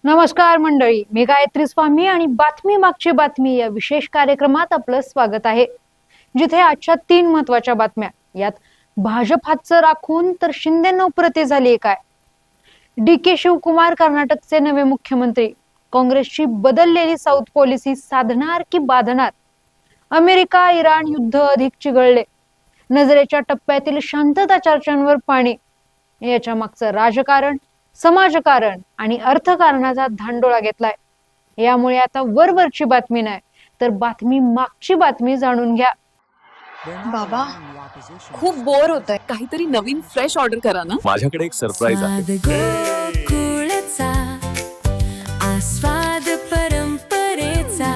नमस्कार मंडळी, मी गायत्री स्वामी आणि बातमी मागची बातमी या विशेष कार्यक्रमात आपलं स्वागत आहे, जिथे आजच्या 3 महत्वाच्या बातम्या. यात भाजप हातचं राखून तर शिंदे नौप्रती झाली काय, DK शिवकुमार कर्नाटकचे नवे मुख्यमंत्री, काँग्रेसची बदललेली साऊथ पॉलिसी साधणार की बाधणार, अमेरिका इराण युद्ध अधिक चिघळले, नजरेच्या टप्प्यातील शांतता चर्चांवर पाणी, याच्या मागचं राजकारण, समाजकारण आणि अर्थकारणाचा धांडोळा घेतलाय. यामुळे आता वरवरची बातमी नाही तर बातमी मागची बातमी जाणून घ्या. बाबा खूप बोर होतंय, काहीतरी नवीन फ्रेश ऑर्डर करा ना. माझ्याकडे एक सरप्राईज आहे. गोकुळचा आस्वाद परंपरेचा,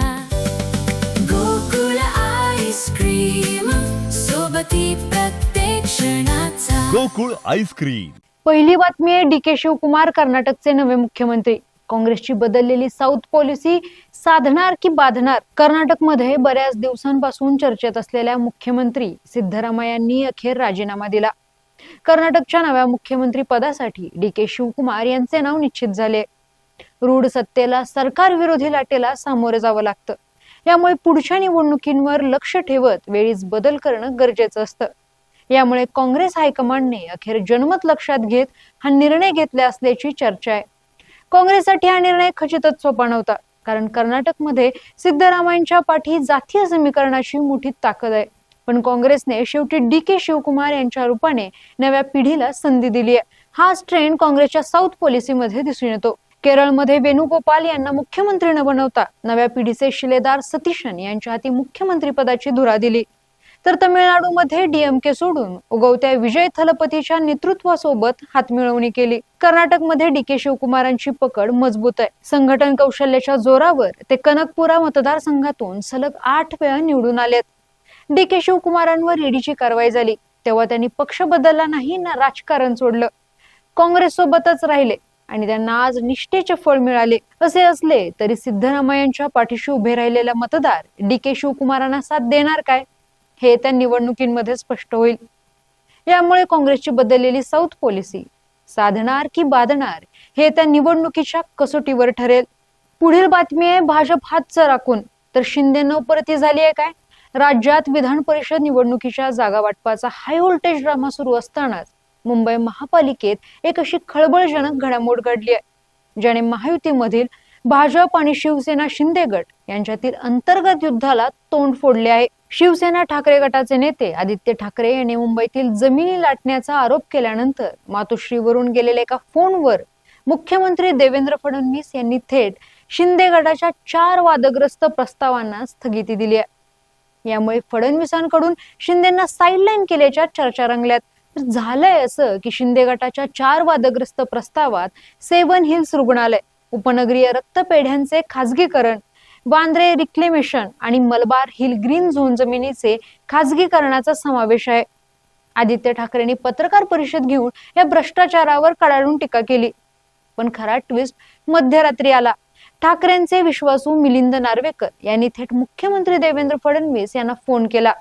गोकुळ आईस्क्रीम सोबती प्रत्येक क्षणाचा. गोकुळ आईस्क्रीम. पहिली बातमी आहे DK शिवकुमार कर्नाटकचे नवे मुख्यमंत्री, काँग्रेसची बदललेली साऊथ पॉलिसी साधणार की बाधणार. कर्नाटकमध्ये बऱ्याच दिवसांपासून चर्चेत असलेल्या मुख्यमंत्री सिद्धरामय्यांनी अखेर राजीनामा दिला. कर्नाटकच्या नव्या मुख्यमंत्री पदासाठी DK शिवकुमार यांचे नाव निश्चित झाले. रूढ सत्तेला सरकार विरोधी लाटेला सामोरे जावं लागतं. यामुळे पुढच्या निवडणुकींवर लक्ष ठेवत वेळीच बदल करणं गरजेचं असतं. यामुळे काँग्रेस हायकमांडने अखेर जनमत लक्षात घेत हा निर्णय घेतला असल्याची चर्चा आहे. काँग्रेससाठी हा निर्णय खचितच सोपा नव्हता, कारण कर्नाटकमध्ये सिद्धरामय्यांच्या पाठी जातीय समीकरणाची मोठी ताकद आहे. पण काँग्रेसने शेवटी DK शिवकुमार यांच्या रूपाने नव्या पिढीला संधी दिली आहे. हाच ट्रेंड काँग्रेसच्या साऊथ पॉलिसीमध्ये दिसून येतो. केरळमध्ये वेणुगोपाल यांना मुख्यमंत्री न बनवता नव्या पिढीचे शिलेदार सतीशन यांच्या हाती मुख्यमंत्री पदाची धुरा दिली. तर तमिळनाडूमध्ये DMK सोडून उगवत्या विजय थलपतीच्या नेतृत्वासोबत हातमिळवणी केली. कर्नाटकमध्ये DK शिवकुमारांची पकड मजबूत आहे. संघटन कौशल्याच्या जोरावर ते कनकपुरा मतदारसंघातून सलग 8 वेळा निवडून आलेत. DK शिवकुमारांवर ईडीची कारवाई झाली तेव्हा त्यांनी पक्ष बदलला नाही ना राजकारण सोडलं. काँग्रेस सोबतच राहिले आणि त्यांना आज निष्ठेचे फळ मिळाले. असे असले तरी सिद्धरामय्यांच्या पाठीशी उभे राहिलेला मतदार DK शिवकुमारांना साथ देणार काय, हे त्या निवडणुकींमध्ये स्पष्ट होईल. यामुळे काँग्रेसची बदललेली साऊथ पॉलिसी साधणार की बाधणार हे त्या निवडणुकीच्या कसोटीवर ठरेल. पुढील बातमी आहे भाजप हातचं राखून तर शिंदे नौपरती झाली आहे काय. राज्यात विधान परिषद निवडणुकीच्या जागा वाटपाचा हाय व्होल्टेज ड्रामा सुरू असतानाच मुंबई महापालिकेत एक अशी खळबळजनक घडामोड घडली आहे, ज्याने महायुतीमधील भाजप आणि शिवसेना शिंदे गट यांच्यातील अंतर्गत युद्धाला तोंड फोडले आहे. शिवसेना ठाकरे गटाचे नेते आदित्य ठाकरे यांनी मुंबईतील जमिनी लाटण्याचा आरोप केल्यानंतर मातोश्रीवरून गेलेल्या एका फोनवर मुख्यमंत्री देवेंद्र फडणवीस यांनी थेट शिंदे गटाच्या 4 वादग्रस्त प्रस्तावांना स्थगिती दिली आहे. यामुळे फडणवीसांकडून शिंदेंना साईडलाईन केल्याच्या चर्चा रंगल्यात. झालंय असं की शिंदे गटाच्या 4 वादग्रस्त प्रस्तावात 7 हिल्स रुग्णालय, उपनगरीय रक्तपेढ्यांचे खासगीकरण, वांद्रे रिक्लेमेशन आणि मलबार हिल ग्रीन झोन जमिनीचे खासगीकरणाचा समावेश आहे. आदित्य ठाकरेंनी पत्रकार परिषद घेऊन या भ्रष्टाचारावर कडाडून टीका केली. पण खरा ट्विस्ट मध्यरात्री आला. ठाकरेंचे विश्वासू मिलिंद नार्वेकर यांनी थेट मुख्यमंत्री देवेंद्र फडणवीस यांना फोन केला.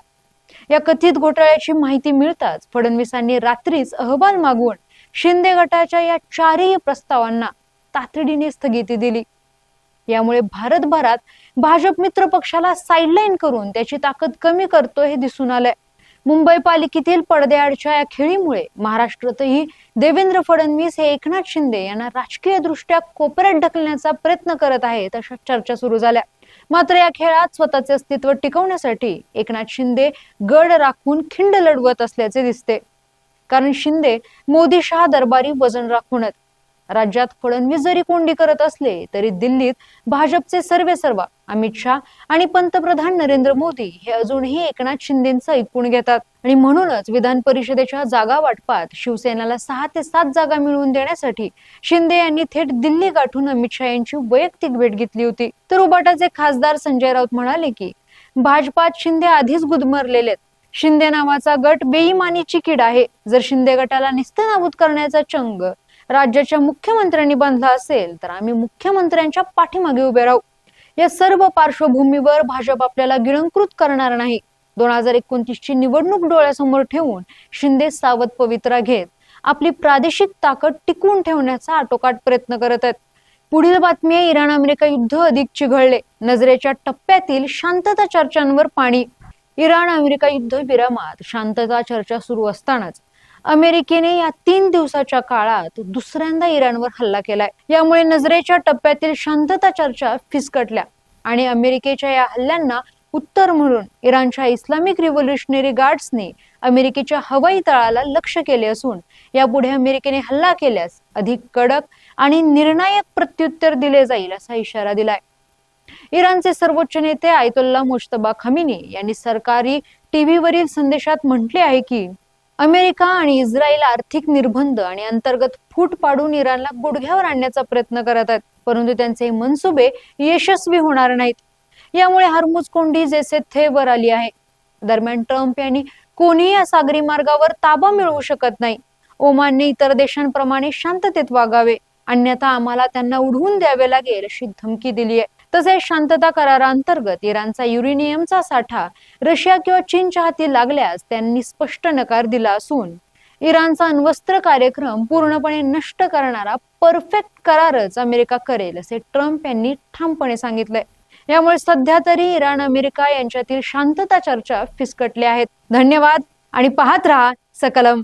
या कथित घोटाळ्याची माहिती मिळताच फडणवीसांनी रात्रीच अहवाल मागवून शिंदे गटाच्या या 4ही प्रस्तावांना तातडीने स्थगिती दिली. यामुळे भारतभरात भाजप मित्र पक्षाला साईडलाईन करून त्याची ताकद कमी करतोय हे दिसून आलंय. मुंबई पालिकेतील पडद्याआडच्या या खेळीमुळे महाराष्ट्रातही देवेंद्र फडणवीस हे एकनाथ शिंदे यांना राजकीय दृष्ट्या कोपऱ्यात ढकलण्याचा प्रयत्न करत आहेत अशा चर्चा सुरू झाल्या. मात्र या खेळात स्वतःचे अस्तित्व टिकवण्यासाठी एकनाथ शिंदे गड राखून खिंड लढवत असल्याचे दिसते. कारण शिंदे मोदी शहा दरबारी वजन राखूनच. राज्यात फडणवीस जरी कोंडी करत असले तरी दिल्लीत भाजपचे सर्वेसर्वा अमित शहा आणि पंतप्रधान नरेंद्र मोदी हे अजूनही एकनाथ शिंदेंचं ऐकून घेतात. आणि म्हणूनच विधान परिषदेच्या जागा वाटपात शिवसेनेला 6 ते 7 जागा मिळवून देण्यासाठी शिंदे यांनी थेट दिल्ली गाठून अमित शहा यांची वैयक्तिक भेट घेतली होती. तर उबाटाचे खासदार संजय राऊत म्हणाले की भाजपात शिंदे आधीच गुदमरलेले. शिंदे नावाचा गट बेईमानीची कीड आहे. जर शिंदे गटाला निस्तेनाबूत करण्याचा चंग राज्याच्या मुख्यमंत्र्यांनी बांधला असेल तर आम्ही मुख्यमंत्र्यांच्या पाठीमागे उभे राहू. या सर्व पार्श्वभूमीवर भाजप आपल्याला गिळंकृत करणार नाही. 2029 ची निवडणूक डोळ्यासमोर ठेवून शिंदे सावध पवित्रा घेत आपली प्रादेशिक ताकद टिकवून ठेवण्याचा आटोकाट प्रयत्न करत आहेत. पुढील बातमी आहे, इराण अमेरिका युद्ध अधिक चिघळले, नजरेच्या टप्प्यातील शांतता चर्चांवर पाणी. इराण अमेरिका युद्ध विरामात शांतता चर्चा सुरू असतानाच अमेरिकेने या 3 दिवसाच्या काळात दुसऱ्यांदा इराणवर हल्ला केलाय. यामुळे नजरेच्या टप्प्यातील शांतता चर्चा फिसकटल्या आणि अमेरिकेच्या या हल्ल्यांना उत्तर म्हणून इराणच्या इस्लामिक रिव्होल्युशनरी गार्ड्सने अमेरिकेच्या हवाई तळाला लक्ष्य केले असून यापुढे अमेरिकेने हल्ला केल्यास अधिक कडक आणि निर्णायक प्रत्युत्तर दिले जाईल असा इशारा दिलाय. इराणचे सर्वोच्च नेते आयतोल्ला मुज्तबा खमेनी यांनी सरकारी टीव्हीवरील संदेशात म्हटले आहे की अमेरिका आणि इस्रायल आर्थिक निर्बंध आणि अंतर्गत फूट पाडून इराणला गुडघ्यावर आणण्याचा प्रयत्न करत आहेत, परंतु त्यांचे मनसुबे यशस्वी होणार नाहीत. यामुळे हर्मुझ कोंडी जैसे थे वर आली आहे. दरम्यान ट्रम्प यांनी कोणीही या सागरी मार्गावर ताबा मिळवू शकत नाही. ओमानने इतर देशांप्रमाणे शांततेत वागावे, अन्यथा आम्हाला त्यांना उडवून द्यावे लागेल अशी धमकी दिली आहे. तसेच शांतता कराराअंतर्गत इराणचा युरेनियमचा साठा रशिया किंवा चीनच्या हाती लागल्यास त्यांनी स्पष्ट नकार दिला असून इराणचा अण्वस्त्र कार्यक्रम पूर्णपणे नष्ट करणारा परफेक्ट करारच अमेरिका करेल असे ट्रम्प यांनी ठामपणे सांगितलंय. यामुळे सध्या तरी इराण अमेरिका यांच्यातील शांतता चर्चा फिसकटल्या आहेत. धन्यवाद आणि पाहत रहा सकलम.